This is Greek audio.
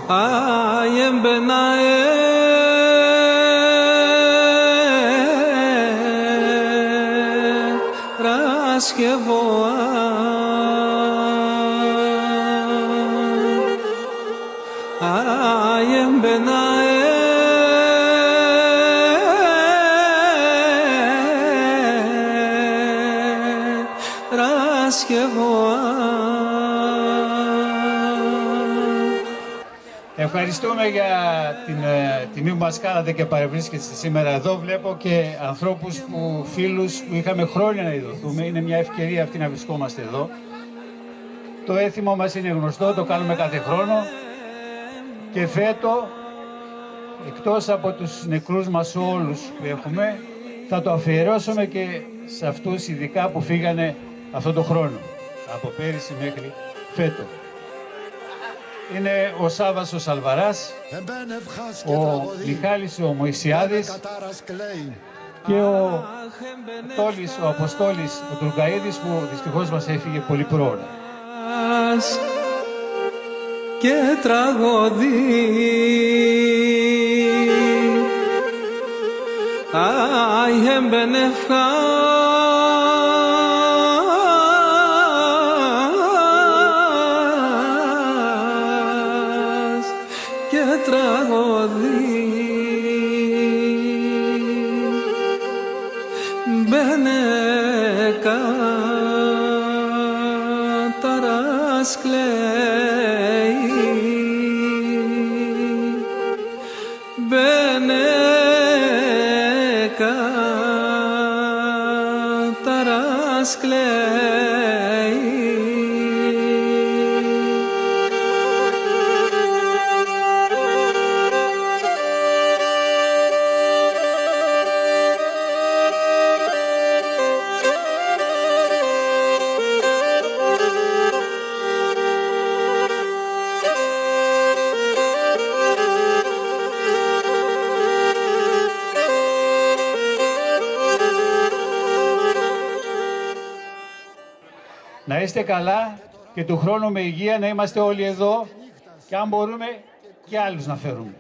Ayem benae raskevoa Ayem benae Ευχαριστούμε για την τιμή που μας κάνατε και παρευρίσκεστε σήμερα εδώ. Βλέπω και ανθρώπους, φίλους που είχαμε χρόνια να ειδωθούμε. Είναι μια ευκαιρία αυτή να βρισκόμαστε εδώ. Το έθιμο μας είναι γνωστό, το κάνουμε κάθε χρόνο. Και φέτο, εκτός από τους νεκρούς μας όλους που έχουμε, θα το αφιερώσουμε και σε αυτούς ειδικά που φύγανε αυτό το χρόνο. Από πέρυσι μέχρι φέτο. Είναι ο Σάββας ο Σαλβαράς, ο Μιχάλης ο Μωυσιάδης και ο Τόλης, ο Αποστόλης ο Τουρκαίδης που δυστυχώς μας έφυγε πολύ πρόωρα. Και τραγωδί Άιεμ μπενεφχάς και τραγωδί μπενεκα ταράς κλαίει μπενεκα ταράς κλαίει Να είστε καλά και του χρόνου με υγεία να είμαστε όλοι εδώ και αν μπορούμε και άλλους να φέρουμε.